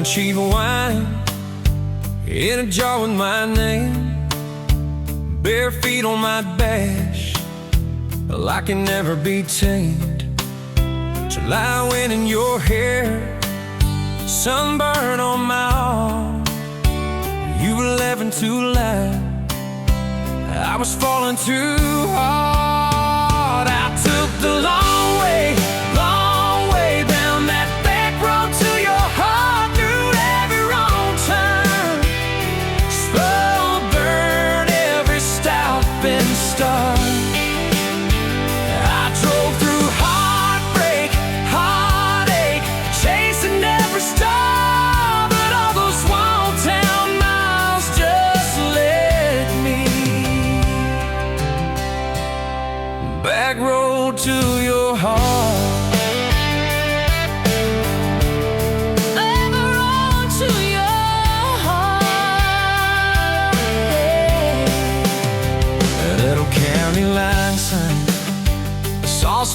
cheap wine in a jar with my name, bare feet on my dash. Well, I can never be tamed. July wind in your hair, sunburn on my arm. You were laughing too loud, I was falling too hard. I took the long way down that back road to your heart, through every wrong turn, slow burn every stop and start. I drove through heartbreak, heartache, chasing every star, but all those small town miles just led me back road to your heart.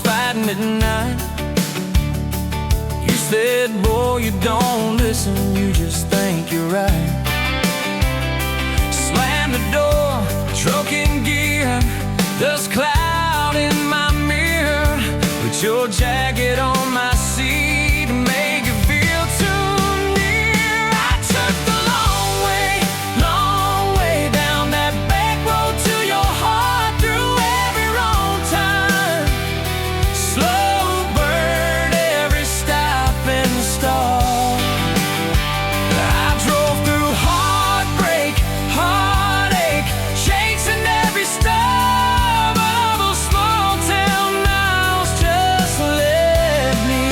Fighting at night. You said, boy, you don't listen, you just think you're right. Slam the door, truck in gear, dust cloud in my mirror. Put your jacket on my seat to make it feel too near. I took the long way down that back road to your heart, through every wrong time, slow burn every stop and start. I drove through heartbreak, heartache, chasing every star, but all those small town miles just led me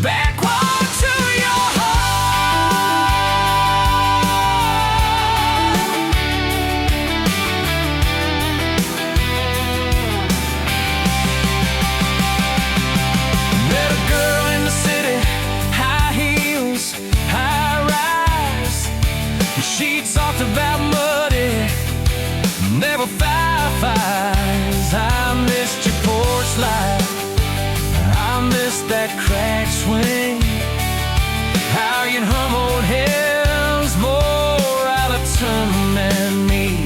backward to your Met a girl in the city, high heels, high rise. She talked about muddy, never fireflies. I missed your porch light, I missed that crack swing, how you'd hum old hymns more out of tune than me.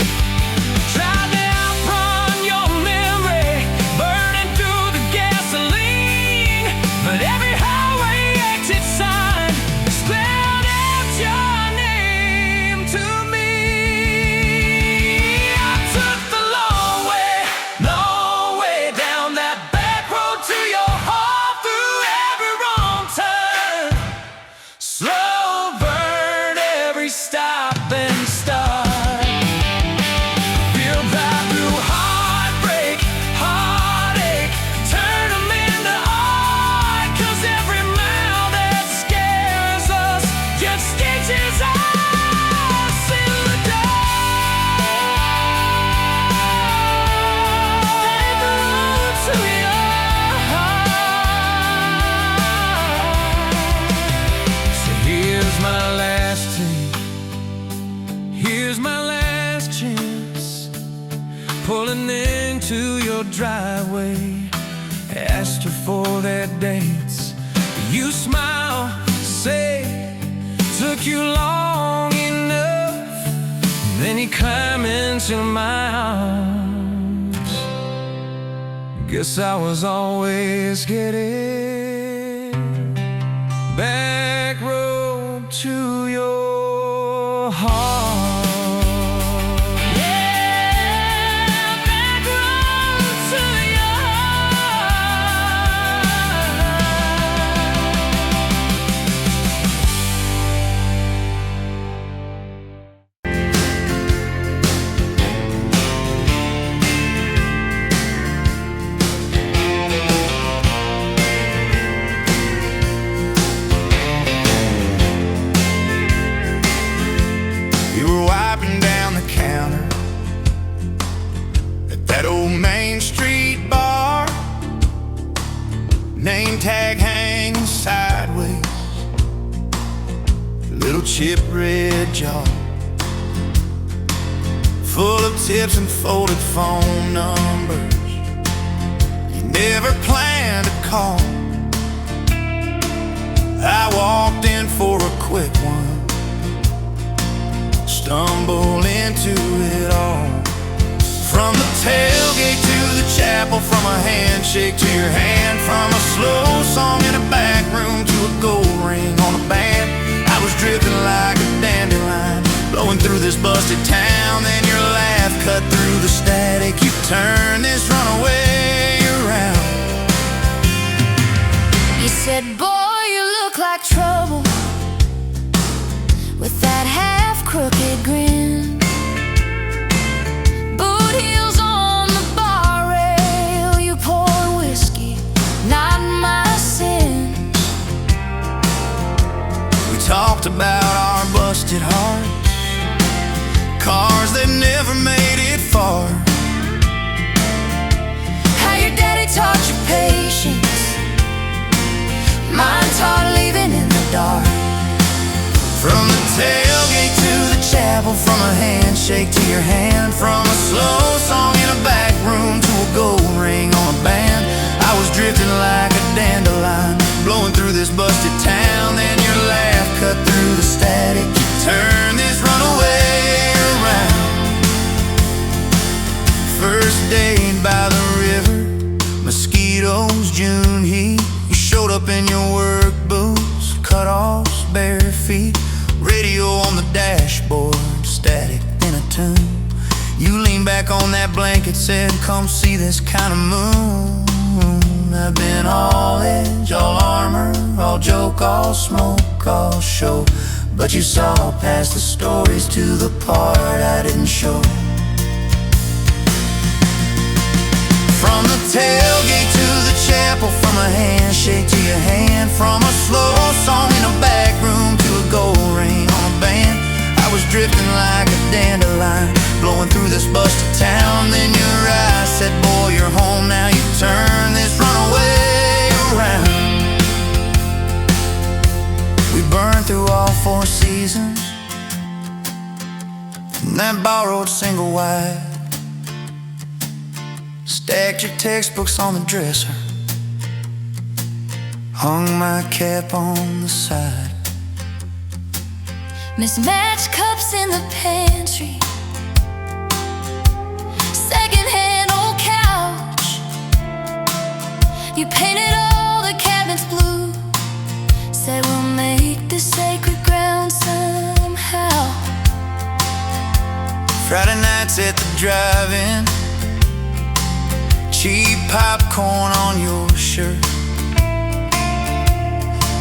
Tried to outrun your memory, burning through the gasoline, but every highway exit sign spelled out your name to me. I took the long way down that back road to your heart, through every wrong turn, slow burn every stop and start. Feel right through heartbreak, heartache, turn 'em into art, 'cause every mile that scares us just stitches us in the dark. Back road to your heart. So here's my last take, here's my last chance, pulling into your driveway. Asked her for their dates, you smile, say, took you long enough. Then you climb into my arms. Guess I was always getting back road to your heart. Yeah, back road to your You were wiping down the counter at that old Main Street bar, name tag hanging sideways, little chip red jar full of tips and folded phone numbers you never planned to call. I walked in for a quick one, stumbled into it all. From the tailgate to the chapel, from a handshake to your hand, from a slow song in a back room to a gold ring on a band. I was drifting like a dandelion, blowing through this busted town. Then your laugh cut through the static. You turned this runaway around. You said, boy, you look like trouble, with that half-crooked grin. Boot heels on the bar rail, you pour whiskey, not my sin. We talked about our busted hearts, cars that never made it far. How your daddy taught you patience, mine taught leaving in the dark. From the tailgate to the chapel, from a handshake to your hand, from a slow song in a back room to a gold ring on a band. I was drifting like a dandelion, blowing through this busted town. Then your laugh cut through the static. You turned this runaway around. First date by the river, mosquitoes, June heat. You showed up in your work boots, cut-offs, bare feet. Radio on the dashboard, static in a tune. You leaned back on that blanket, said, come see this kind of moon. I've been all edge, all armor, all joke, all smoke, all show. But you saw past the stories to the part I didn't show. From the tailgate to the chapel, from a handshake to your hand, from a slow song in a back room to a gold ring on a band. I was drifting like a dandelion, blowing through this busted town. Then your eyes said, boy, you're home now. You turn this runaway around. We burned through all 4 seasons in that borrowed single wide. Stacked your textbooks on the dresser, hung my cap on the side. Mismatched cups in the pantry, secondhand old couch. You painted all the cabinets blue, said we'll make this sacred ground somehow. Friday nights at the drive-in, cheap popcorn on your shirt.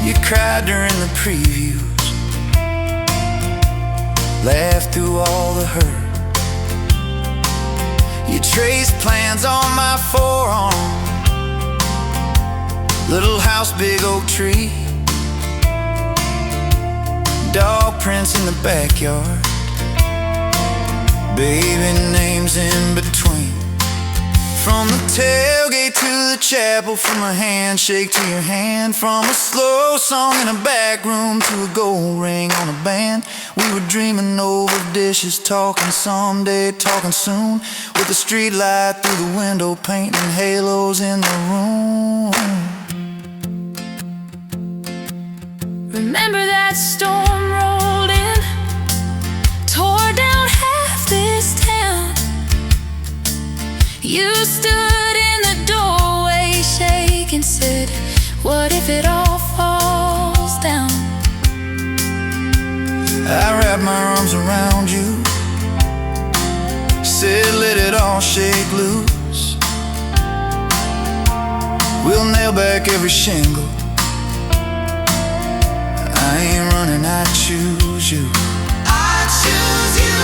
You cried during the previews, laughed through all the hurt. You traced plans on my forearm, little house, big oak tree, dog prints in the backyard, baby names in between. From the tailgate to the chapel, from a handshake to your hand, from a slow song in a back room to a gold ring on a band. We were dreaming over dishes, talking someday, talking soon, with the street light through the window, painting halos in the room. Remember that storm rolled in, tore down half this town. You stood in the doorway, shaking, said, what if it all falls down? I wrapped my arms around you, said let it all shake loose. We'll nail back every shingle, I ain't running, I choose you. I choose you.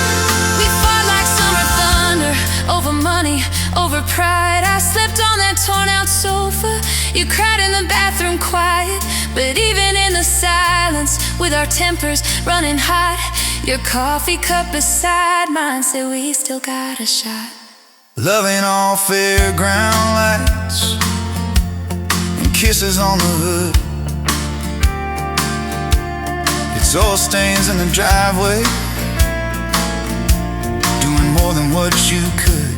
We fought like summer thunder, over money, over pride. I slept on that torn out sofa, you cried in the bathroom quiet. But even in the silence, with our tempers running hot, your coffee cup beside mine said we still got a shot. Loving all fairground lights and kisses on the hood. It's oil stains in the driveway, doing more than what you could.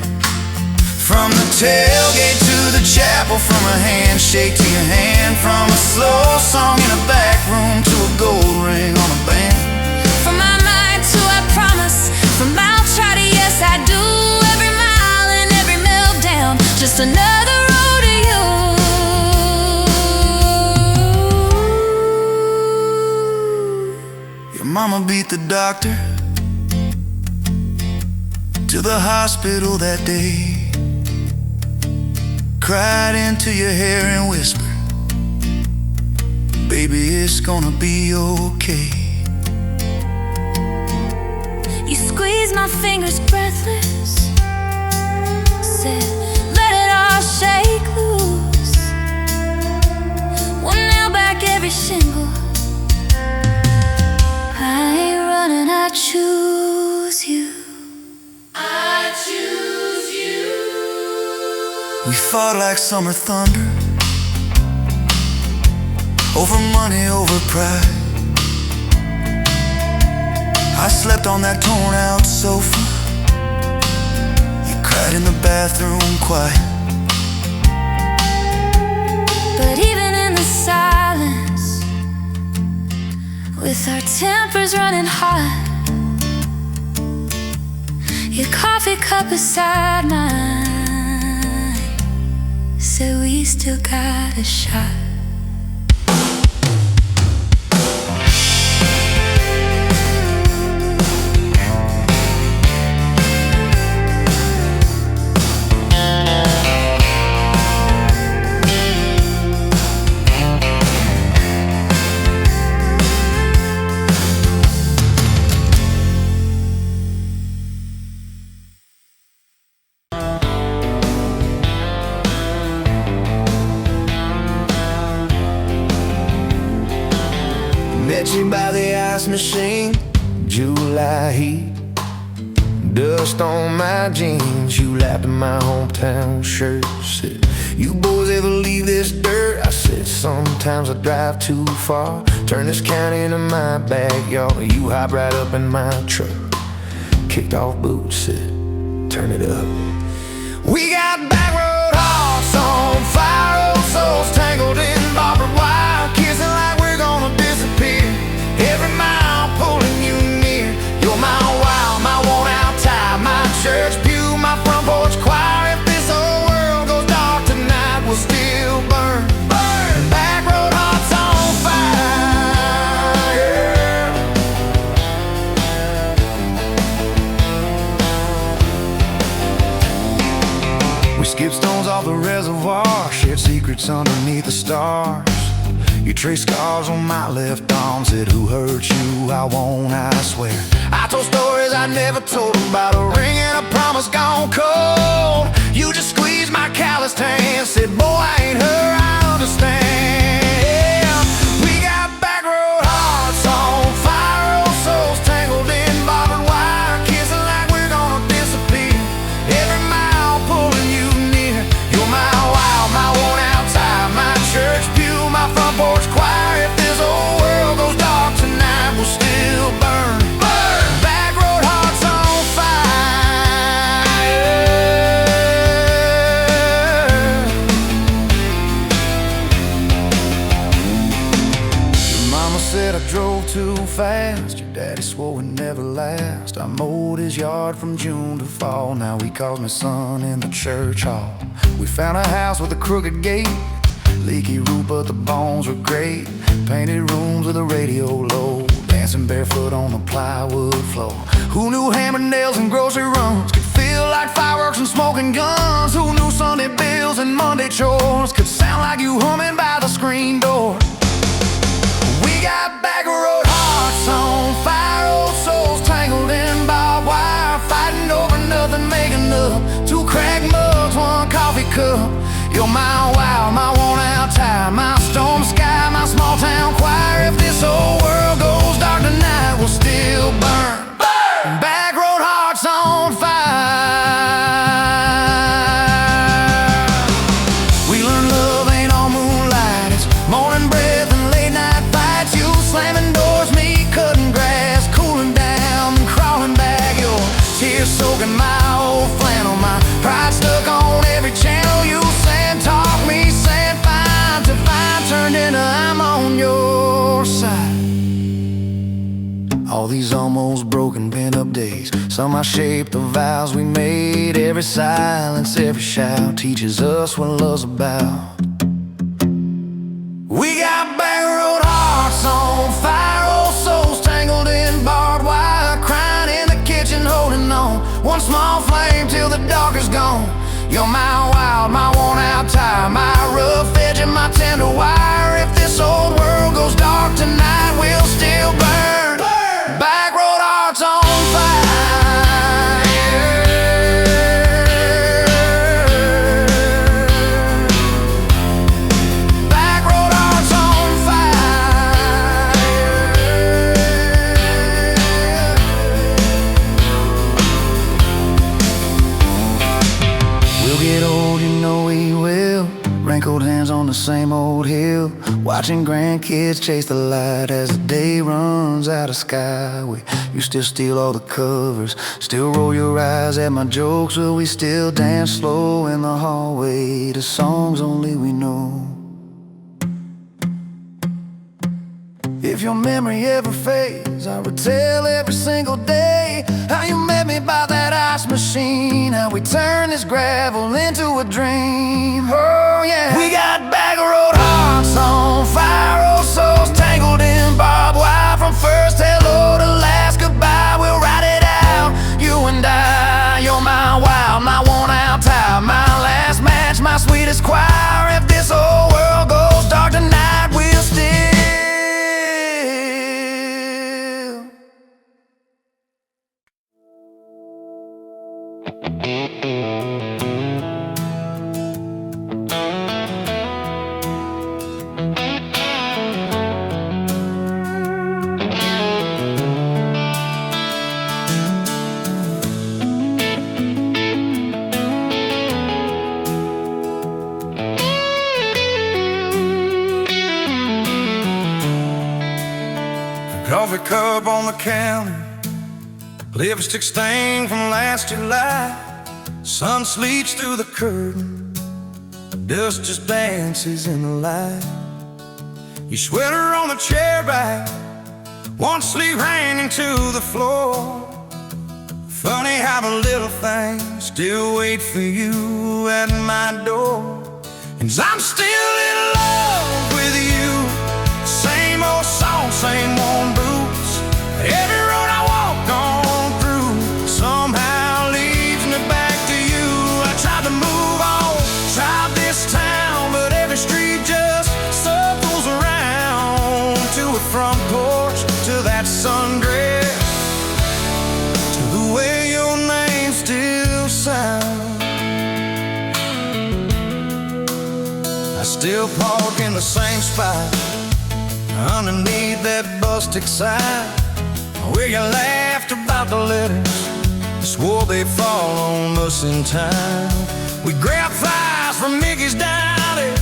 From the tailgate to the chapel, from a handshake to your hand, from a slow song in a back room to a gold ring on a band. From my mind to I promise, from I'll try to yes I do, every mile and every meltdown, just another road to you. Your mama beat the doctor to the hospital that day, cried into your hair and whispered, baby, it's gonna be okay. You squeezed my fingers breathless, said, let it all shake loose. We'll nail back every shingle. I ain't running, I choose you. I choose you. We fought like summer thunder, over money, over pride. I slept on that torn out sofa, you cried in the bathroom quiet. But even in the silence, with our tempers running hot, your coffee cup beside mine said we still got a shot. Met you by the ice machine, July heat, dust on my jeans. You lapped in my hometown shirt, said, you boys ever leave this dirt? I said, sometimes I drive too far, turn this county into my backyard. You hop right up in my truck, kicked off boots, said, turn it up. We got back road hearts on fire, old souls tangled in barbed wire, kissing like we're gonna disappear. Every mile pulling you near. You're my wow, my worn out tie, my church pew, my front porch choir. If this whole world goes dark tonight, we'll still burn. Burn. Back road hearts on fire. We skip stones off the reservoir, shared secrets underneath the stars. You traced scars on my left arm, said, who hurt you? I won't, I swear. I told stories I never told about a ring and a promise gone cold. You just squeezed my calloused hand, said, boy, I ain't her, I understand. We got back road hearts on fire, old souls tangled in barbed wire, kissing like we're gonna disappear. Every mile pulling you near. You're my wow, my worn out tie, my church pew, my front porch choir. If this whole world goes dark tonight, we'll still burn. Burn. Back road hearts on fire. Your mama said I drove too fast, your daddy swore we'd never last. I mowed his yard from June to fall, now he calls me son in the church hall. We found a house with a crooked gate, leaky roof but the bones were great. Painted rooms with a radio low, dancing barefoot on the plywood floor. Who knew hammered nails and grocery runs could feel like fireworks and smoking guns? Who knew Sunday bills and Monday chores could sound like you humming by the screen door? We got back road hearts on fire, old souls tangled in barbed wire, fighting over nothing, making up two cracked mugs, one coffee cup. You're my wow, my worn out tie, my storm sky, my small town choir. If this whole world goes dark tonight, we'll still burn. Burn. Back road hearts on fire. We learned love ain't all moonlight, it's morning breath and late night fights. You slam All these almost broken pent-up days, somehow shaped the vows we made. Every silence, every shout teaches us what love's about. We got back road hearts on fire, old souls tangled in barbed wire, crying in the kitchen, holding on. One small flame till the dark is gone. You're my wild, my worn-out tire, my rough edge and my tender wire. If this old world goes dark tonight, we'll still burn. Back road hearts on fire. Back road hearts on fire. We'll get old, you know we will. Wrinkled hands on the same old hill, watching grandkids chase the light as the day runs out of sky. You still steal all the covers, still roll your eyes at my jokes. Will we still dance slow in the hallway to songs only we know? If your memory ever fades, I retell every single day how you met me by that ice machine, how we turned this gravel into a dream. Oh yeah, we got back road hearts on fire, old souls tangled in barbed wire. From first hello to last goodbye, we'll ride it out, you and I. You're my wild, my worn-out tire, my last match, my sweetest choir. If this whole world goes dark tonight, we'll still coffee cup on the counter, lipstick stain from last July. Sun sleeps through the curtain, dust just dances in the light. Your sweater on the chair back, one sleeve hanging to the floor. Funny how the little things still wait for you at my door. And I'm still in love with you. Same old song, same old boots. Every road I walk on through somehow leads me back to you. I tried to move on, tried this town, but every street just circles around. To a front porch, to that sundress, to the way your name still sounds. I still park in the same spot, underneath that busted sign, where you laughed about the letters, swore they'd fall on us in time. We grab flies from Mickey's Diner,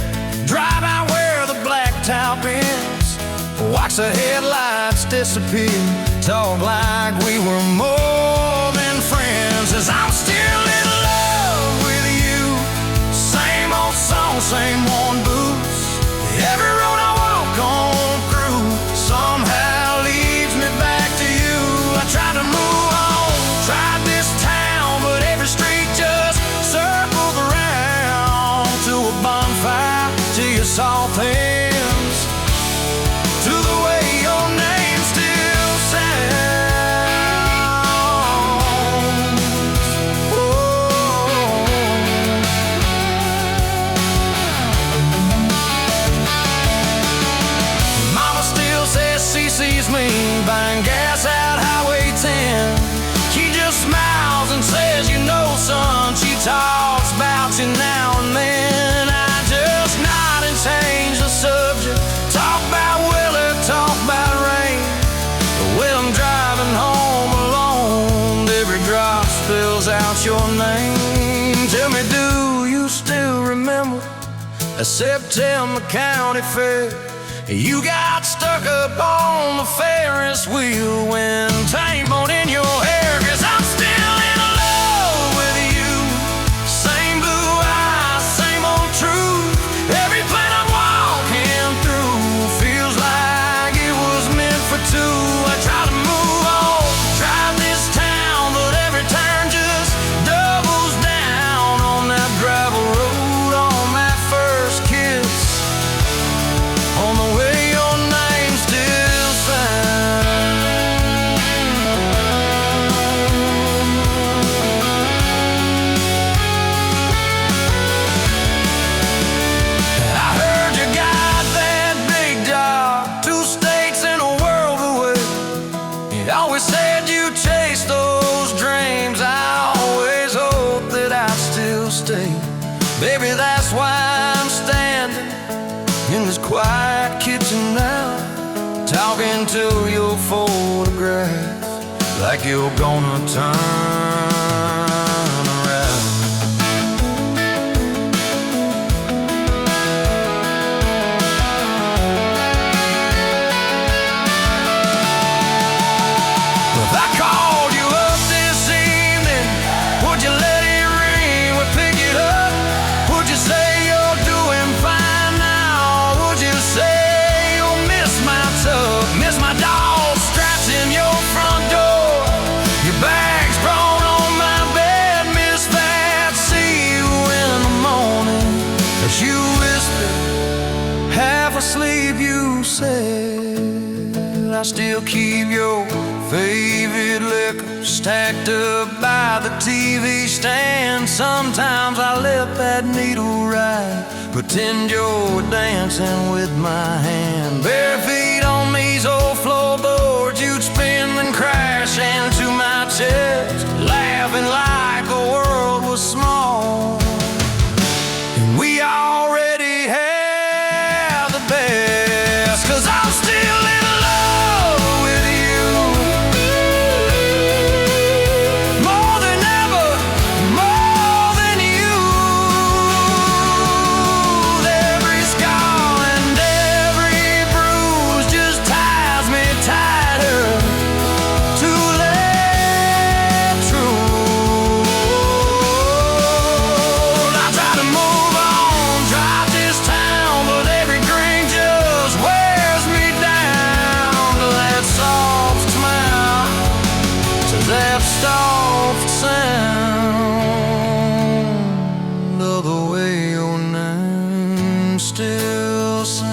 drive out where the blacktop ends, watch the headlights disappear, talk like we were more than friends. As I'm still in love with you, same old song, same worn boots. Every road I walk on through somehow leads me back to you. I tried to move on, tried this town, but every street just circles around. To a bonfire, to your soft hands, to the way your name still sounds. Oh. Mama still says she sees me buying gas out Highway 10. She just smiles and says, you know, son, she talks about you now and then. I just nod and change the subject, talk about weather, talk about rain. But when I'm driving home alone, every drop spills out your name. Tell me, do you still remember a September county fair? You got stuck up on the Ferris wheel when time on in your hair. 'Cause I'm still in love with you. Same blue eyes, same old truth. Every plan I'm walking through feels like it was meant for two. I try to move You always said you'd chase those dreams. I always hoped that I'd still stay. Baby, that's why I'm standing in this quiet kitchen now, talking to your photograph like you're gonna turn around. If I called you up this evening, would you let it ring? Would pick it up? Would you say you're doing fine now? Would you say you'll miss my tub, miss my dog straps in your front door, your bags brought on my bed, miss that? See you in the morning as you whisper, half asleep you said, I still keep your favorite liquor stacked up by the TV stand. Sometimes I let that needle ride, pretend you're dancing with my hand. Bare feet on these old floorboards, you'd spin and crash into my chest, laughing like the world was small and we already had the best. 'Cause I'm still in love with you, more than ever, more than you. Every scar and every bruise just ties me tighter to let true. I try to move on, drive this town, but every drink just wears me down to that soft smile, to that soft sound of the way your name still sounds.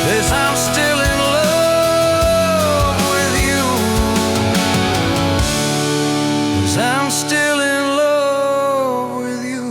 Yes, I'm still in love with you. Yes, I'm still in love with you.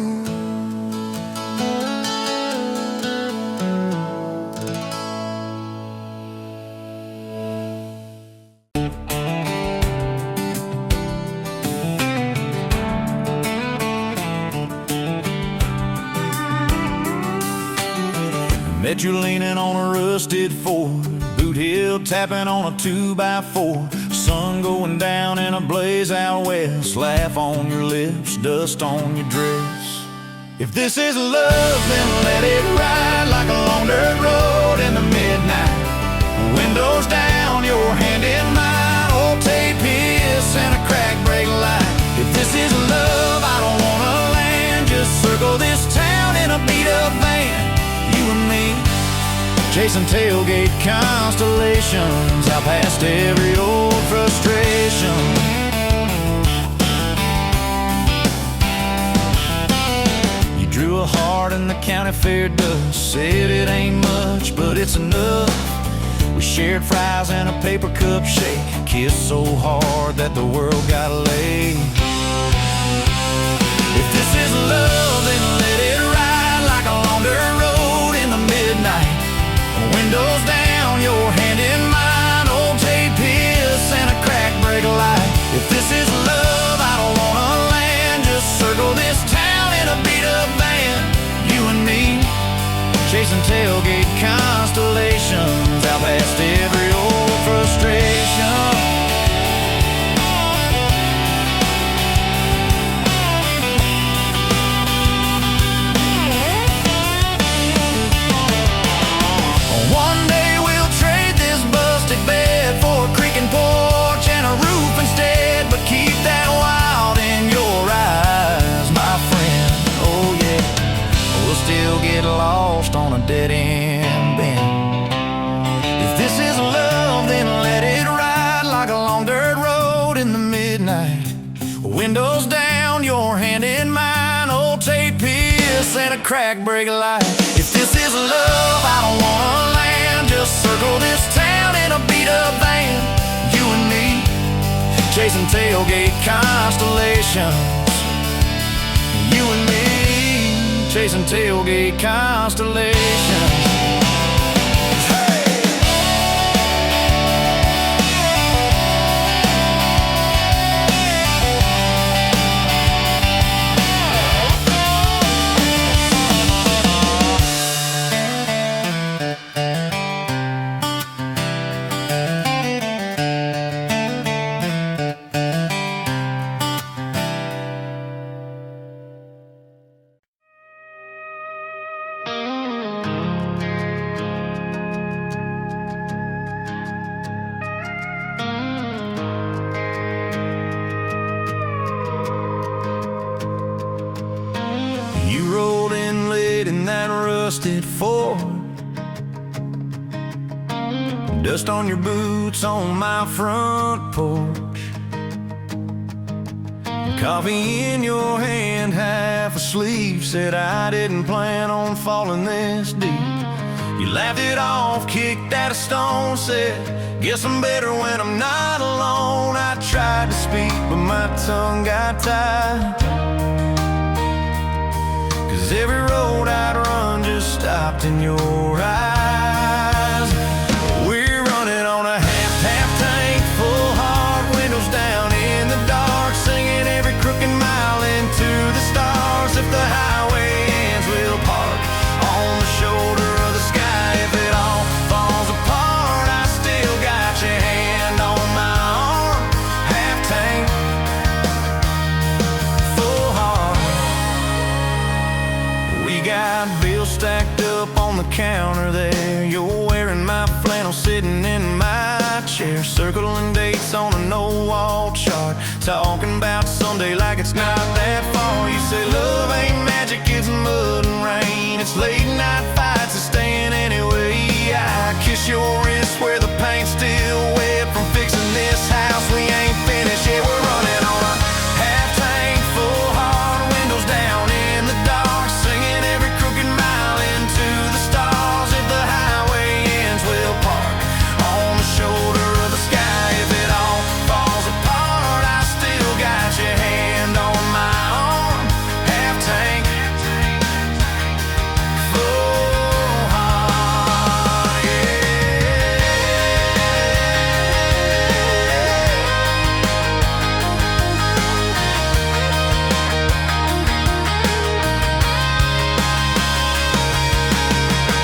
Met you leaning on a rusted Ford, boot heel tapping on a 2x4. Sun going down in a blaze out west, laugh on your lips, dust on your dress. If this is love, then let it ride like a long dirt road in the midnight. Windows down, your hand in mine, old tape hiss and a crack brake light. If this is love, I don't wanna land, just circle this town in a beat up van. You and me, chasing tailgate constellations, out past every old frustration. You drew a heart in the county fair dust, said it ain't much, but it's enough. We shared fries and a paper cup shake, kissed so hard that the world got laid. If this is love, then let it ride like a long dirt road in the midnight. Windows down, your hand in mine, old tape hiss and a crack brake light. If this is love, I don't wanna land, just circle this town in a beat up van. You and me, chasing tailgate constellations, out past every old frustration. One day we'll trade this busted bed for a creaking porch and a roof instead, but keep that wild in your eyes, my friend. Oh yeah, we'll still get lost on a dead end bend. If this is love, then let it ride like a long dirt road in the midnight. Windows down, your hand in mine, old tape hiss and a crack brake light. If this is love, I don't wanna land, just circle this town in a beat up van. You and me, chasing tailgate constellations. You and me, chasing tailgate constellations. You rolled in late in that rusted Ford, dust on your boots on my front porch, coffee in your hand, half asleep. Said I didn't plan on falling this deep. You laughed it off, kicked at a stone, said, guess I'm better when I'm not alone. I tried to speak, but my tongue got tied, 'cause every road I'd run just stopped in your eyes. We're running on a half tank, full hard, windows down in the dark, singing every crooked mile into the stars. If the highway ends, we'll park on the shoulder of the sky. If it all falls apart, I still got your hand on my arm. Half tank, full hard. We got bills stacked up on the counter there. You're wearing my flannel, sitting in my chair, circling dates on a no-wall chart, talking about Sunday like it's not that far. You say love ain't magic, it's mud and rain, it's late night fights and staying anyway. I kiss your wrist where the paint's still wet from fixing this house. We ain't finished yet. We're running on a half tank, full hard, windows down in the dark, singing every crooked mile into the stars. If the highway ends, we'll park on the shoulder of the sky. If it all falls apart, I still got your hand on my arm. Half tank, full heart, yeah.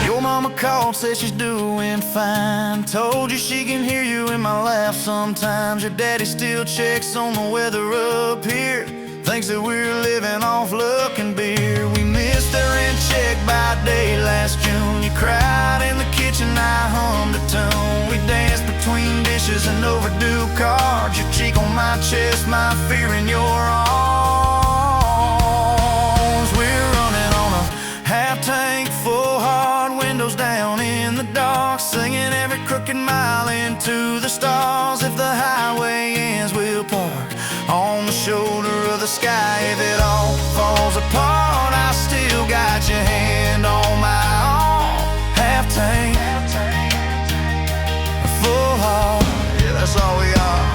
Your mama called, said she's doing fine, told you she can hear you in my laugh sometimes. Your daddy still checks on the weather up here, thinks that we're living off luck and beer. We missed our rent check by day last June. You cried in the kitchen, I hummed a tune. We danced between dishes and overdue cards, your cheek on my chest, my fear in your arms. We're running on a half tank, full hard, windows down in the dark, singing every crooked mile into the stars. If the highway ends, we'll park on the shoulder of the sky. If it all falls apart, I still got your hand on my arm. Half tank, full heart, yeah, that's all we are.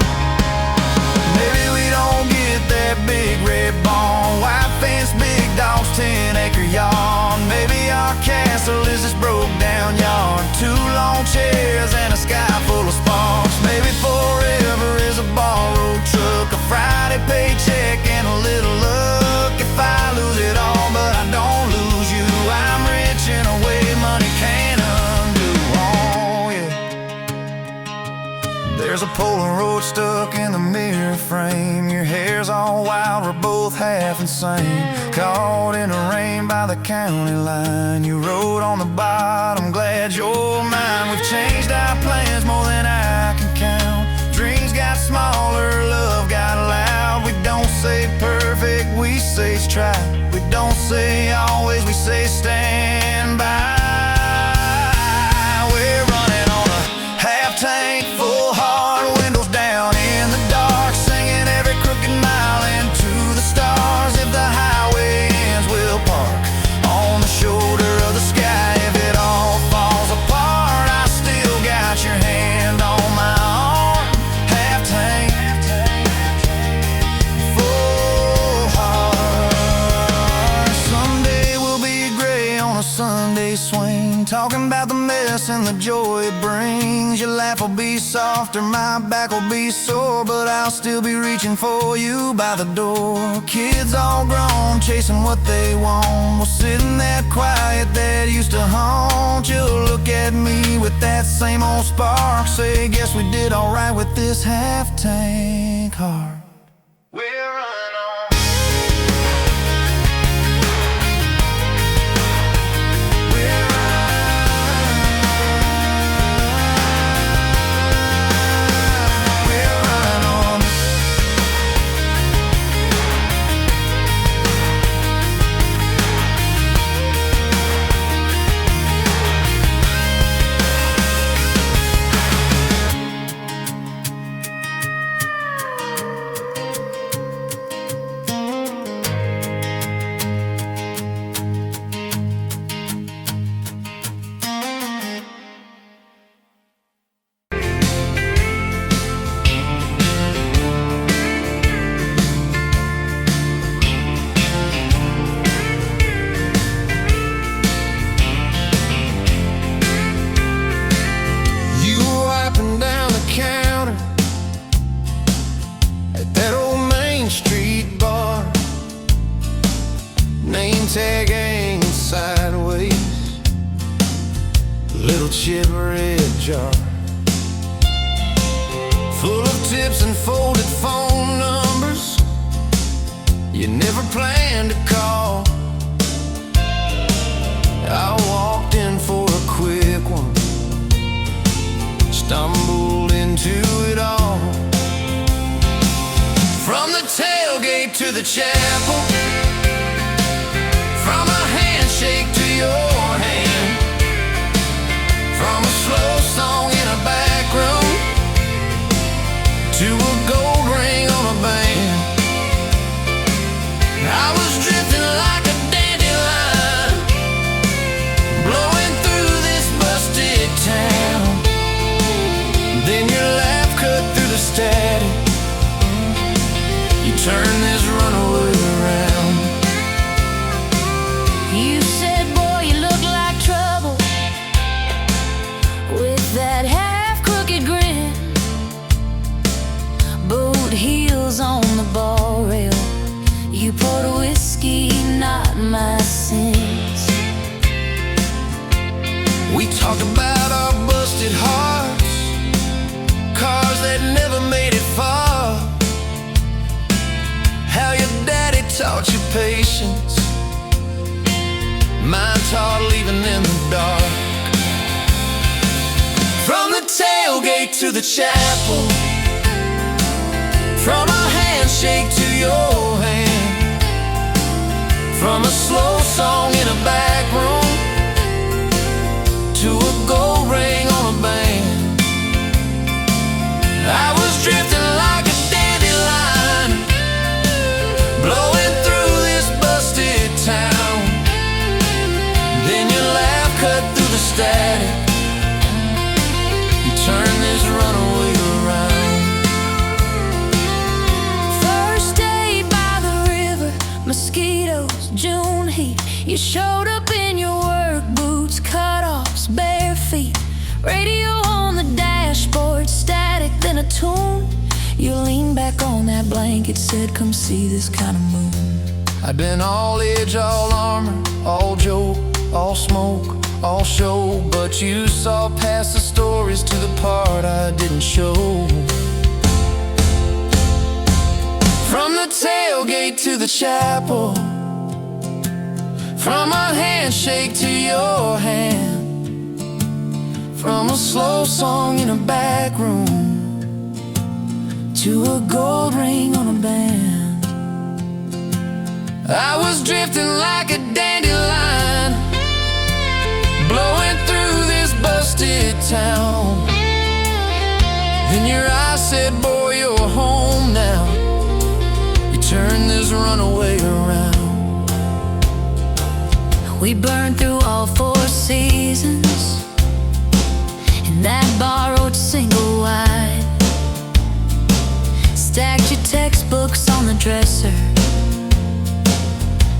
Maybe we don't get that big red barn, white fence, big dogs, 10-acre yard. Maybe our castle is this broke down yard, 2 long chairs and a sky full of sparks. Maybe forever is a borrowed truck, a Friday paycheck and a little luck. If I lose it all but I don't lose you, I'm rich in a way money can't undo. Oh yeah. There's a Polaroid stuck in the mirror frame, your hair's all wild, we're both half insane, caught in the rain by the county line. You wrote on the bottom, glad you're mine. We've changed our plans more than I can count, dreams got smaller, love got loud. We don't say perfect, we say try. We don't say always, we say stand by. We're running on a half tank, full hard, windows down in the dark, singing every crooked mile into the stars. If the highway ends, we'll park on the shoulder of the sky. If it all falls apart, I still got your hand on my arm. Half tank, talking about the mess and the joy it brings. Your laugh will be softer, my back will be sore, but I'll still be reaching for you by the door. Kids all grown, chasing what they want, we'll sit in that quiet that used to haunt you. Look at me with that same old spark, say, guess we did alright with this half-tank heart. We're running on. We're running on. Tag hanging sideways, little chip red jar full of tips and folded phone numbers you never planned to call. I walked in for a quick one, stumbled into it all. From the tailgate to the chapel, from a handshake to your hand, from a slow song in a back room to a gold ring on a band. I was drifting like a dandelion, blowing through this busted town. Then your laugh cut through the static, you turned this runaway around. You said, boy, you look like trouble, with that half-crooked grin, boot heels on the ball rail. You poured whiskey, not my sins. We talked about our busted hearts, cars that never made it far, how your daddy taught you patience, mine taught leaving in the dark. From the tailgate to the chapel, from a handshake to your hand, from a slow song in a back room to a gold ring on a band. I was drifting like a dandelion, blowing through this busted town. Then your laugh cut through the static, you turned this runaway around. First day by the river, mosquitoes, June heat. You showed up in your work boots, cut-offs, bare feet. Radio on the dashboard, static, then a tune. You leaned back on that blanket, said, come see this kind of moon. I'd been all edge, all armor, all joke, all smoke, all show, but you saw past the stories to the part I didn't show. From the tailgate to the chapel, from a handshake to your hand, from a slow song in a back room to a gold ring on a band. I was drifting like a dandelion, blowing through this busted town. Then your eyes said, boy, you're home now. You turned this runaway around. We burned through all 4 seasons in that borrowed single wide. Stacked your textbooks on the dresser,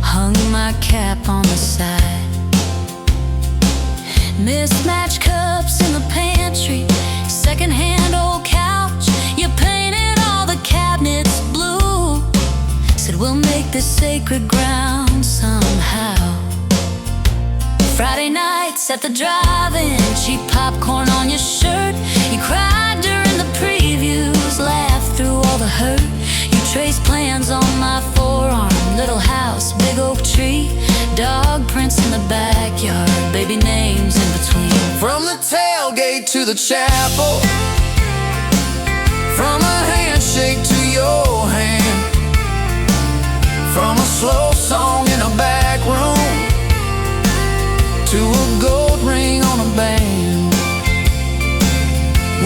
hung my cap on the side. Mismatched cups in the pantry, secondhand old couch. You painted all the cabinets blue. Said we'll make this sacred ground somehow. Friday nights at the drive-in, cheap popcorn on your shirt. You cried during the previews, laughed through all the hurt. You traced plans on my forearm, little house, big oak tree, dog prints in the backyard, baby names in between. From the tailgate to the chapel, from a handshake to your hand, from a slow song in a back room to a gold ring on a band.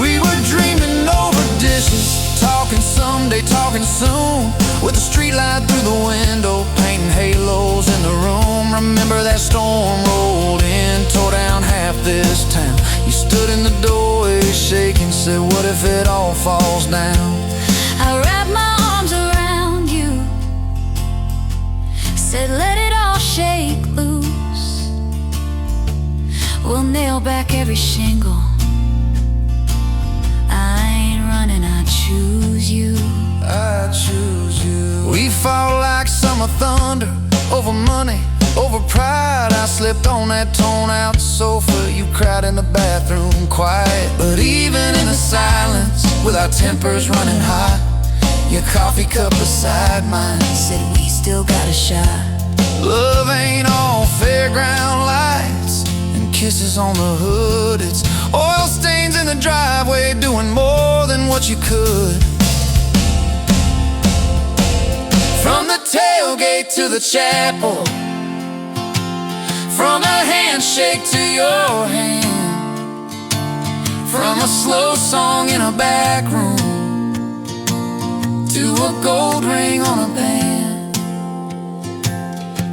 We were dreaming over dishes, talking someday, talking soon, with a street light through the window, painting halos in the room. Remember that storm rolled in, tore down half this town. You stood in the doorway shaking, said what if it all falls down? I wrapped my arms around you, said let it all shake loose. We'll nail back every shingle. I ain't running, I choose you. I choose you. We fought like summer thunder, over money, over pride. I slipped on that torn-out sofa, you cried in the bathroom quiet. But even in the silence, with our tempers running hot, your coffee cup beside mine Said we still got a shot. love ain't all fairground lights and kisses on the hood. It's oil stains in the driveway, doing more than what you could. From the tailgate to the chapel, from a handshake to your hand, from a slow song in a back room to a gold ring on a band.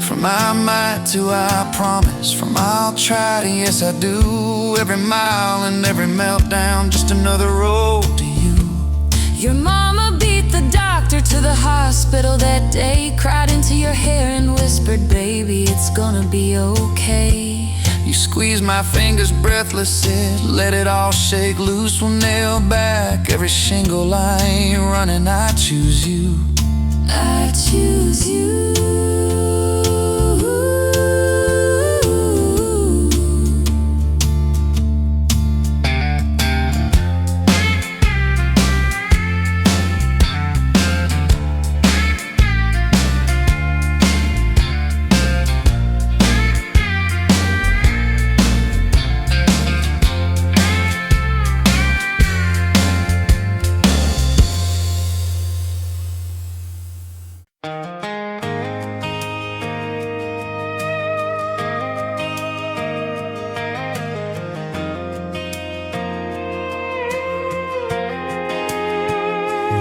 From I might to I promise, from I'll try to yes I do. Every mile and every meltdown, just another road to you. Your mama beat the doctor to the hospital that day, cried into your hair and whispered, baby, it's gonna be okay. You squeezed my fingers breathless, said let it all shake loose. We'll nail back every shingle. I ain't running, I choose you. I choose you.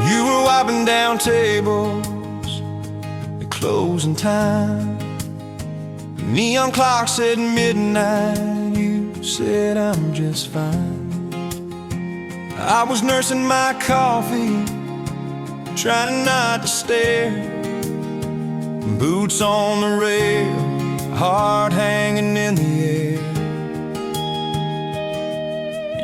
You were wiping down tables at closing time. Neon clock said midnight. You said I'm just fine. I was nursing my coffee, trying not to stare. Boots on the rail, heart hanging in the air.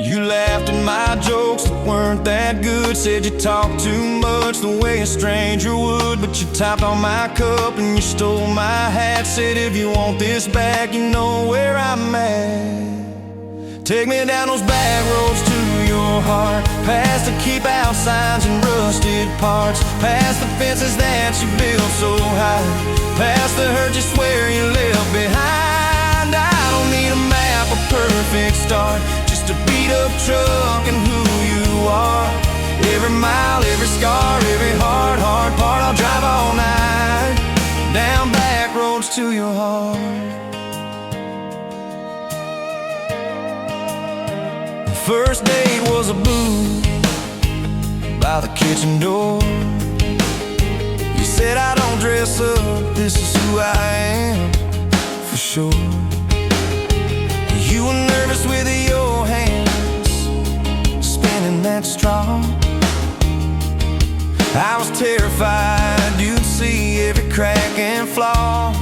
You laughed at my jokes that weren't that good. Said you talked too much the way a stranger would. But you tapped on my cup and you stole my hat. Said if you want this back, you know where I'm at. Take me down those back roads to your heart, past the keep out signs and rusted parts, past the fences that you built so high, past the hurt you swear you left behind. I don't need a map, a perfect start, just a beat up truck and who you are. Every mile, every scar, every hard part, I'll drive all night down back roads to your heart. The first date was a booth by the kitchen door. You said I don't dress up, this is who I am, for sure. You were nervous with your hands spinning that straw. I was terrified you'd see every crack and flaw.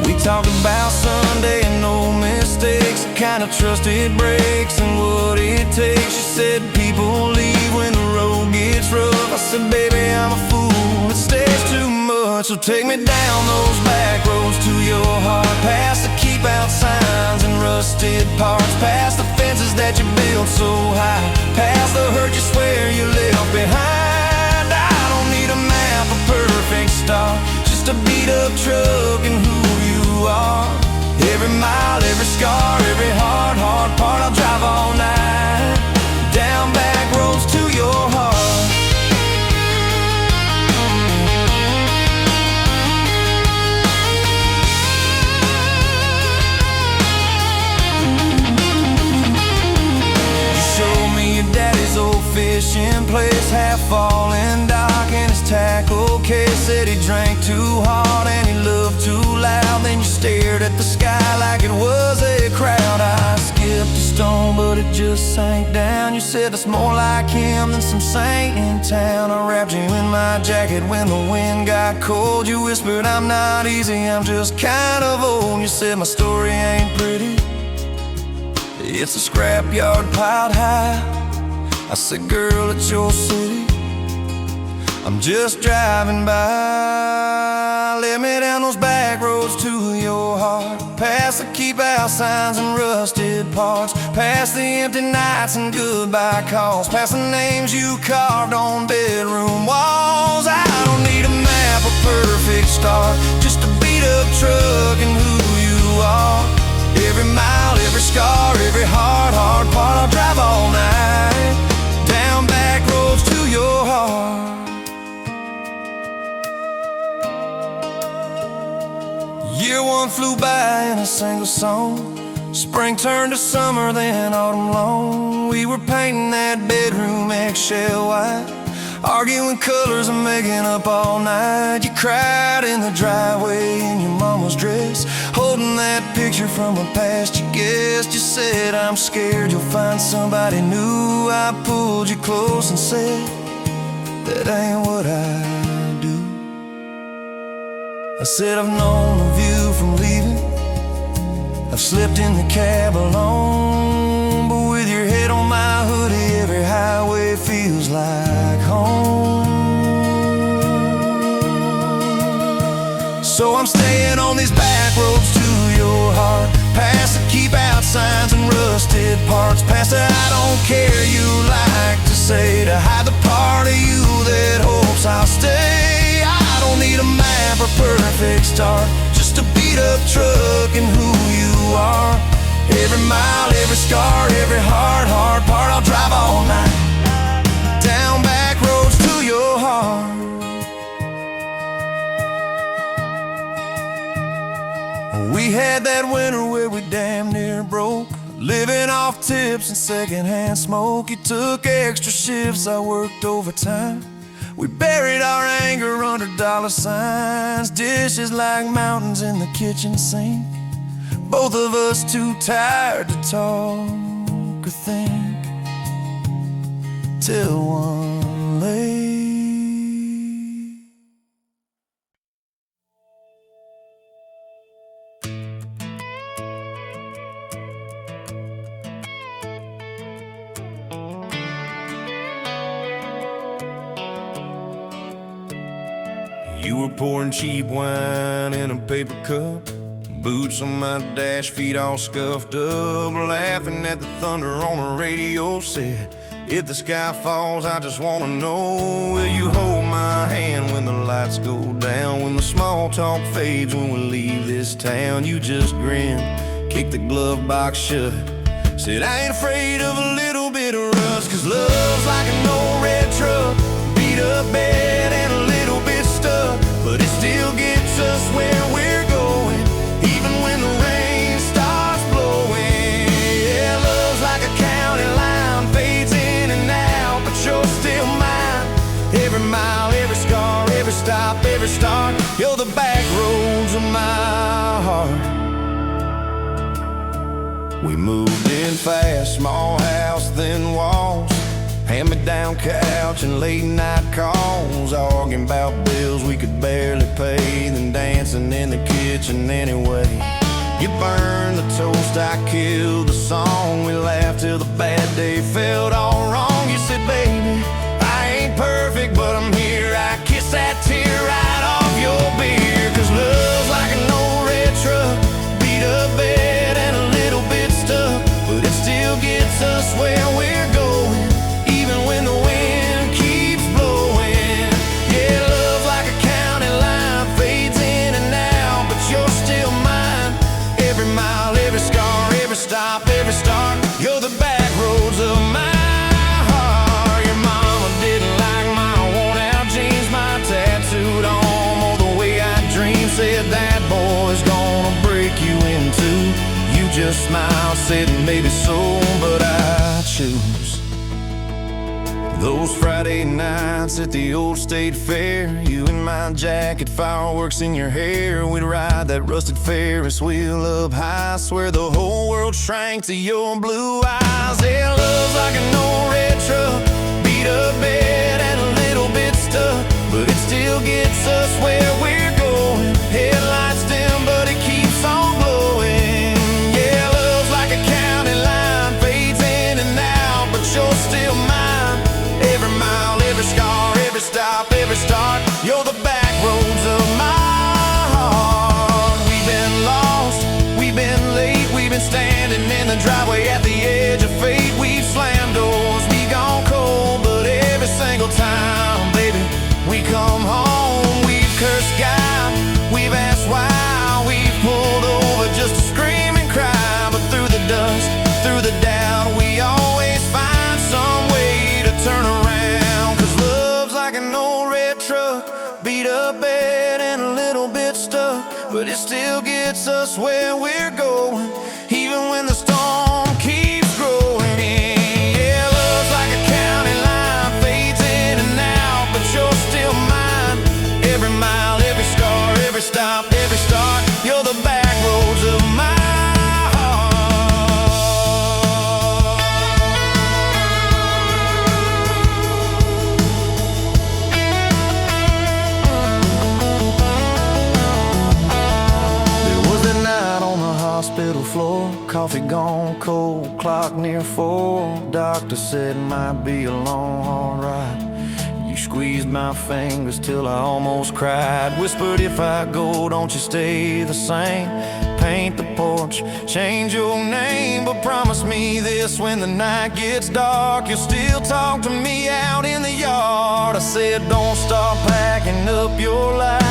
We talked about Sunday and no mistakes, the kind of trust it breaks and what it takes. She said people leave when the road gets rough. I said, baby, I'm a fool, it stays too much. So take me down those back roads to your heart, past the keep out signs and rusted parts, past the fences that you built so high, past the hurt you swear you left behind. I don't need a map, a perfect start, just a beat up truck and who you are. Every mile, every scar, every hard part, I'll drive all night, down back roads to your heart. Daddy's old fishing place, half fallen dock and his tackle case. Said he drank too hard and he loved too loud. Then you stared at the sky like it was a crowd. I skipped a stone but it just sank down. You said that's more like him than some saint in town. I wrapped you in my jacket when the wind got cold. You whispered I'm not easy, I'm just kind of old. You said my story ain't pretty, it's a scrapyard piled high. I said, girl, it's your city, I'm just driving by. Let me down those back roads to your heart, past the keep out signs and rusted parts, past the empty nights and goodbye calls, past the names you carved on bedroom walls. I don't need a map, a perfect start, just a beat up truck and who you are. Every mile, every scar, every hard part, I'll drive all night, down back roads to your heart. Year one flew by in a single song. Spring turned to summer, then autumn long. We were painting that bedroom eggshell white, arguing colors and making up all night. You cried in the driveway in your mama's dress, holding that picture from a past you guessed. You said, I'm scared you'll find somebody new. I pulled you close and said, that ain't what I do. I said, I've known of you from leaving, I've slept in the cab alone, but with your head on my hoodie, every highway feels like home. So I'm staying on these back roads to your heart, past the keep out signs and rusted parts, past the I don't care you like to say, to hide the part of you that hopes I'll stay. I don't need a map or perfect start, just a beat up truck and who you are. Every mile, every scar, every hard part, I'll drive all night, down back roads to your heart. We had that winter where we damn near broke, living off tips and secondhand smoke. You took extra shifts, I worked overtime. We buried our anger under dollar signs, dishes like mountains in the kitchen sink, both of us too tired to talk or think, till one late. You were pouring cheap wine in a paper cup, boots on my dash, feet all scuffed up, laughing at the thunder on the radio. Said, if the sky falls, I just wanna know, will you hold my hand when the lights go down, when the small talk fades, when we leave this town? You just grinned, kicked the glove box shut, said, I ain't afraid of a little bit of rust, 'cause love's like an old red truck, beat up bed and a little bit stuck, but it still gets us where we're going, even when the rain starts blowing. Yeah, love's like a county line, fades in and out, but you're still mine. Every mile, every scar, every stop, every start, you're the back roads of my heart. We moved in fast, small house, thin walls, hand-me-down couch and late night calls, arguing arguing about bills we could barely pay, then dancing in the kitchen anyway. You burned the toast, I killed the song. We laughed till the bad day felt all wrong. You said, baby, I ain't perfect, but I'm here. I kiss that tear right off your beer. Cause love's like an old red truck, beat up bed and a little bit stuck, but it still gets us where we're going, even when the wind keeps blowing. Yeah, love's like a county line, fades in and out, but you're still mine. Every mile, every scar, every stop, every start, you're the back roads of my heart. Your mama didn't like my worn-out jeans, my tattooed arm, or the way I dream. Said that boy's gonna break you in two. You just smiled, said maybe so, but I choose those Friday nights at the old state fair. You in my jacket, fireworks in your hair. We'd ride that rusted Ferris wheel up high. Swear the whole world shrank to your blue eyes. Yeah, love's like an old red truck, beat up bed and a little bit stuck, but it still gets us where we're going. Headlights dim, but it keeps on glowing. Yeah, love's like a county line, fades in and out, but you're still mine. Every mile, every scar, every stop, every start, you're the back roads of my heart. We've been lost, we've been late, we've been standing in the driveway at the edge of fate. We've slammed doors, we gone cold, but every single time, baby, we come home. We've cursed God, we've asked why, we've pulled over just to scream and cry, but through the dust, through the doubt, we always find some way to turn around. Cause love's like an old red truck, beat up bed and a little bit stuck, but it still gets us where we're going, even when the storm keeps growing. Yeah, love's like a county line, fades in and out, but you're still mine. Every mile, every scar, every stop, every start, you're the back roads of my heart. Hospital floor, coffee gone cold, clock near 4. Doctor said might be a long, hard ride. You squeezed my fingers till I almost cried. Whispered, if I go, don't you stay the same. Paint the porch, change your name, but promise me this: when the night gets dark, you'll still talk to me out in the yard. I said, don't stop packing up your life.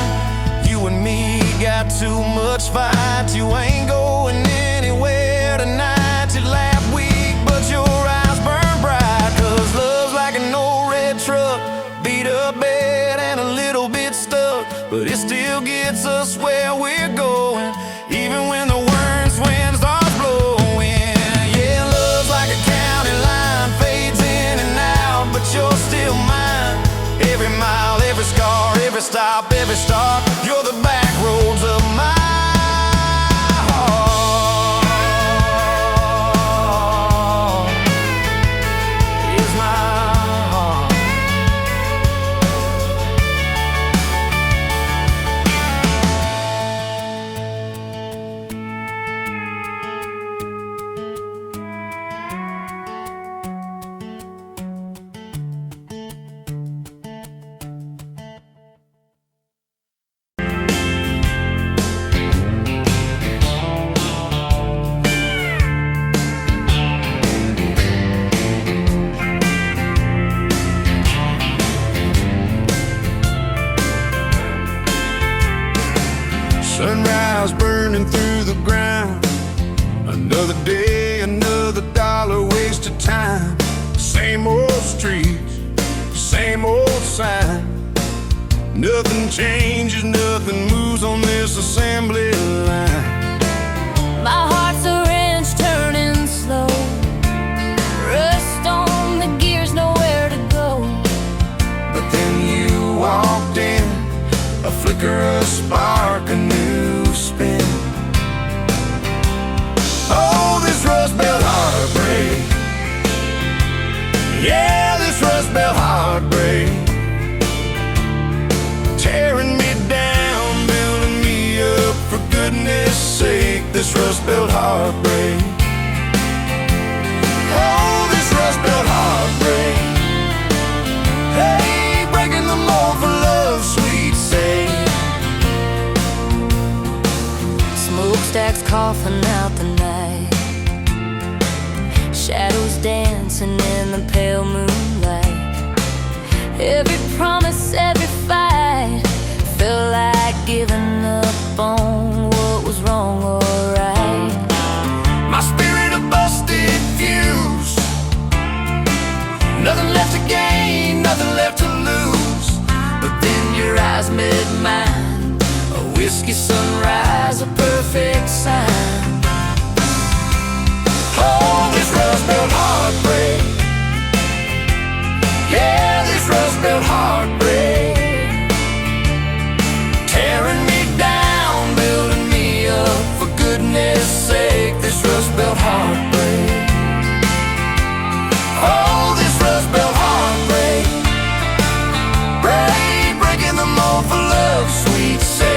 You and me got too much fight. You ain't going anywhere tonight. You laugh weak, but your eyes burn bright. Cause love's like an old red truck, beat up bed and a little bit stuck, but it still gets us where we're going, even when the worst wind starts blowing. Yeah, love's like a county line, fades in and out, but you're still mine. Every mile, every scar, every stop, every start, you're the back roads of my heart. Is my heart. Sunrise burning through the ground. Another day, another dollar wasted time. Same old streets, same old sign. Nothing changes, nothing moves on this assembly line. My heart's a wrench turning slow, rust on the gears, nowhere to go. But then you walked in, a flicker, a spark, a new spin. Oh, this Rust Belt heartbreak. Yeah, this Rust Belt heartbreak. rust belt heartbreak. Oh, this rust belt heartbreak. Hey, breaking the mold for love, sweet say. Smokestacks coughing out the night, shadows dancing in the pale moonlight. Every promise, every fight felt like giving up on what was wrong or right. My spirit a busted fuse, nothing left to gain, nothing left to lose. But then your eyes met mine, a whiskey sunrise, a perfect sign. Oh, this rust belt heartbreak. Yeah, this rust belt heartbreak. Tearing me down, building me up, for goodness sake, this rust belt heartbreak. Oh, this rust belt heartbreak. Breaking the mold for love, sweet say.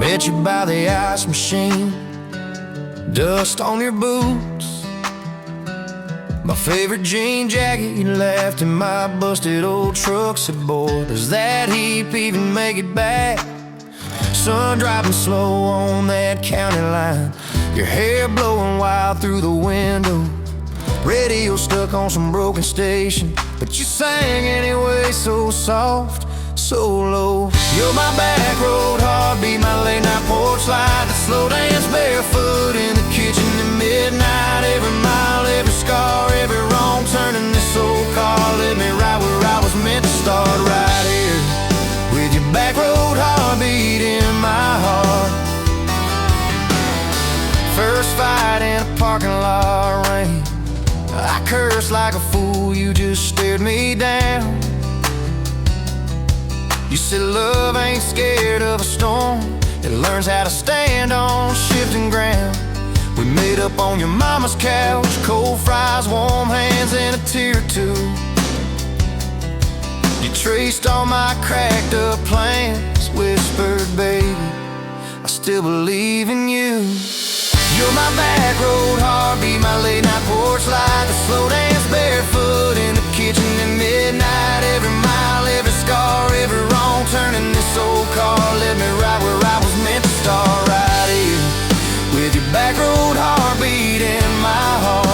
Met you by the ice machine, dust on your boots, my favorite jean jacket you left in my busted old truck. Said, boy, does that heap even make it back? Sun driving slow on that county line, your hair blowing wild through the window, radio stuck on some broken station, but you sang anyway, so soft, so low. You're my back road heartbeat, my late night porch light, the slow dance barefoot in the kitchen at midnight. Every mile, every scar, every wrong turn in this old car led me right where I was meant to start, right here with your back road heartbeat in my heart. First fight in a parking lot rain, I cursed like a fool, you just stared me down. You said love ain't scared of a storm, it learns how to stand on shifting ground. We made up on your mama's couch, cold fries, warm hands, and a tear or two. You traced all my cracked up plans, whispered, baby, I still believe in you. You're my back road heartbeat, my late night porch light, the slow dance barefoot in the kitchen at midnight. Every mile, every scar, every wrong turn in this old car led me right where I was meant to start, right here with your back road heartbeat in my heart.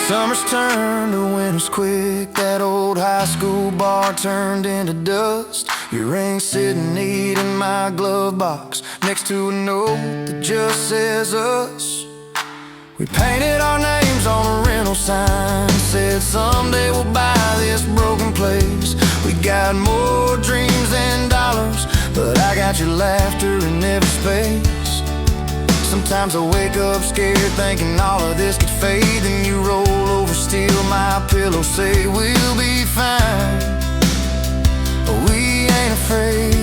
Summer's turned to winter's quick, that old high school bar turned into dust. Your ring sitting neat in my glove box, next to a note that just says us. We painted our names on a rental sign, said someday we'll buy this broken place. We got more dreams than dollars, but I got your laughter in every space. Sometimes I wake up scared thinking all of this could fade, then you roll over, steal my pillow, say we'll be fine, but we ain't afraid.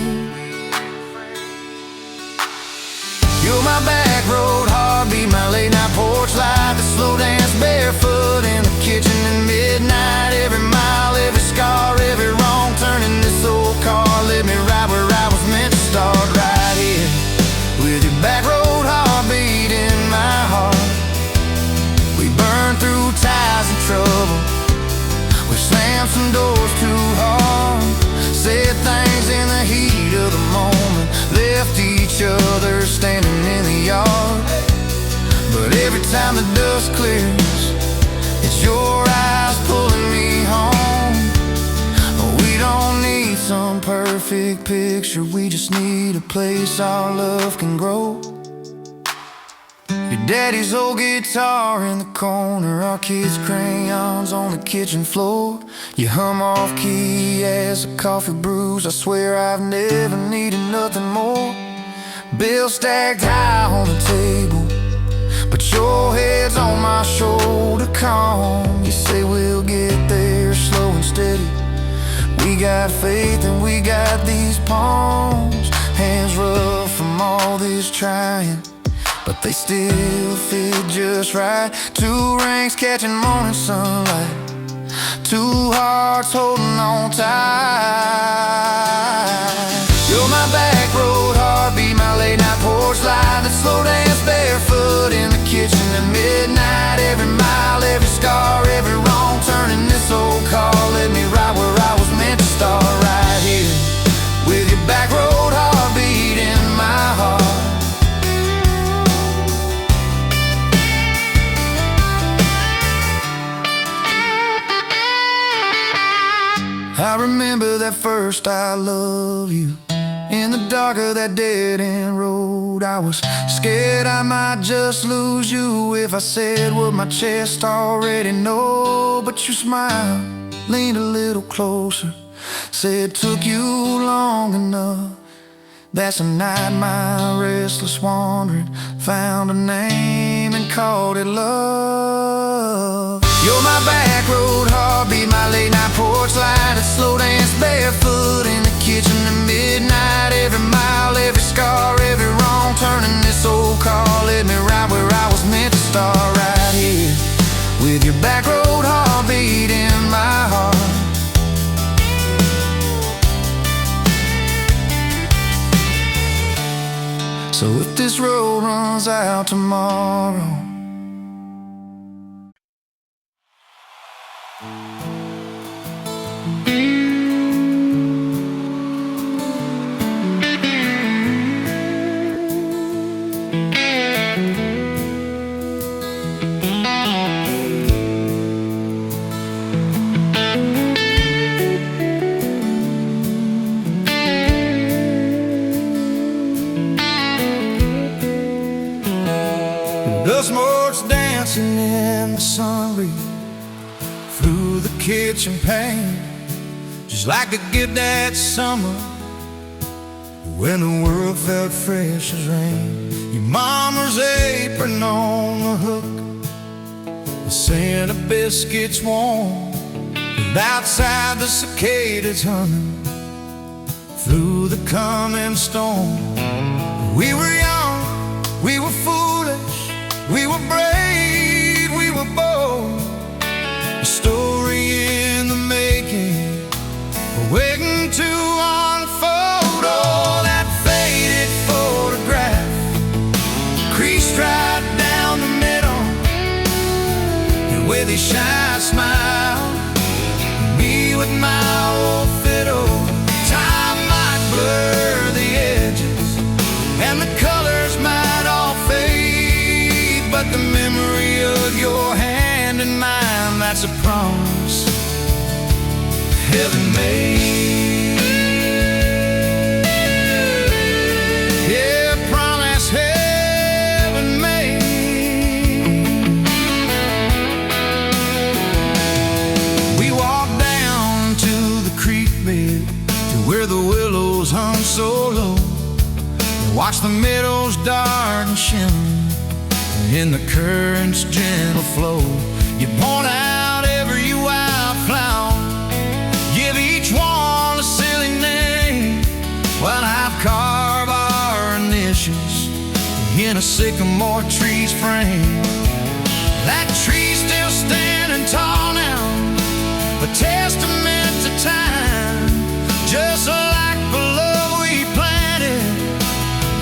You're my back road heartbeat, my late night porch light, the slow dance barefoot in the kitchen at midnight. Every mile, every scar, every wrong turn in this old car led me right where I was meant to start, right here with your back road heartbeat in my heart. We burned through ties and trouble, we slammed some doors too hard, said things in the heat of the moment, left each other standing in the yard. But every time the dust clears, it's your eyes pulling me home. We don't need some perfect picture, we just need a place our love can grow. Your Daddy's old guitar in the corner, our kids' crayons on the kitchen floor. You hum off key as the coffee brews. I swear I've never needed nothing more. Bills stacked high on the table, but your head's on my shoulder, calm. You say we'll get there slow and steady. We got faith and we got these palms. Hands rough from all this trying, but they still fit just right. Two rings catching morning sunlight, two hearts holding on tight. You're my back road heartbeat, my late night porch light, that slow dance barefoot in the kitchen at midnight. Every mile, every scar, every wrong turn in this old car led me right where I was meant to start, right here with your back road heartbeat in my heart. I remember that first I love you in the dark of that dead-end road. I was scared I might just lose you if I said what my chest already know. But you smiled, leaned a little closer, said took you long enough. That's a night my restless wandering found a name and called it love. You're my back road heartbeat, my late night porch light, a slow dance barefoot in the kitchen at midnight. Every mile, every scar, every wrong turn in this old car led me right where I was meant to start, right here with your back road heartbeat in my heart. So if this road runs out tomorrow, the smoke's dancing in the sun breeze through the kitchen pane, just like a gift that summer when the world felt fresh as rain. Your mama's apron on the hook, the scent of biscuits warm, and outside the cicadas humming through the coming storm. We were young, we were foolish, we were brave, we were bold. A story in the making, waiting to unfold. Oh, that faded photograph, creased right down the middle, and with a shy smile, me with my old fiddle. Time might blur the edges, and the colors might all fade, but the memory of your hand in mine, that's a promise heaven made. Yeah, promise heaven made. We walked down to the creek bed, to where the willows hung so low, and watched the meadows dark and shimmer in the current's gentle flow. You point out every wildflower, give each one a silly name, while I've carved our initials in a sycamore tree's frame. That tree's still standing tall now, a testament to time, just like the love we planted,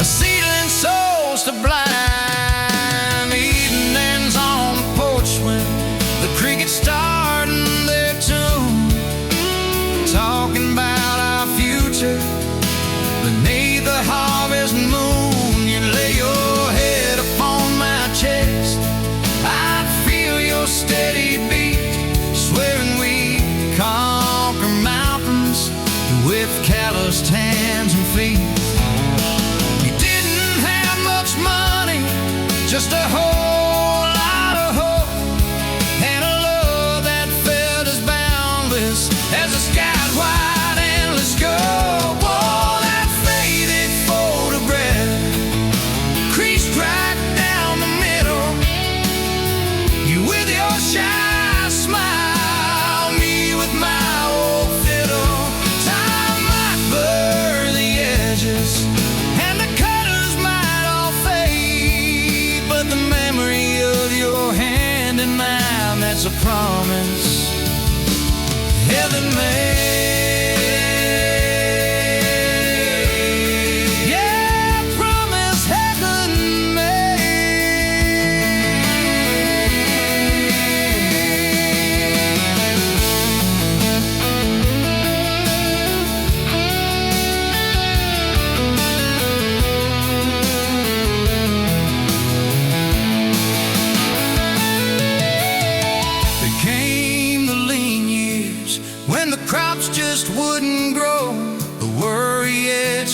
a seedling souls to blind. Starting their tune, talking about our future beneath the harvest moon. You lay your head upon my chest, I feel your steady beat, swearing we conquer mountains with calloused hands and feet. You didn't have much money, just a whole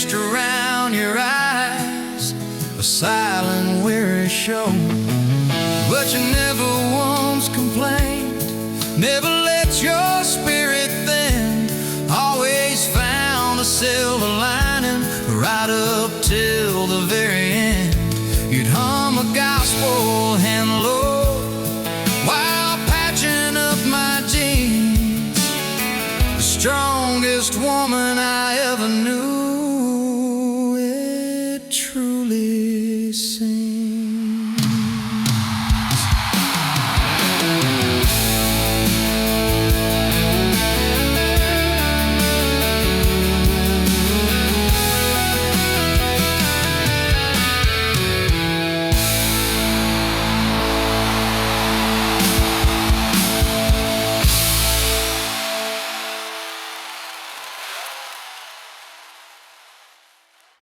mist around your eyes, a silent, weary show. But you never once complained, never let your spirit thin. Always found a silver lining right up till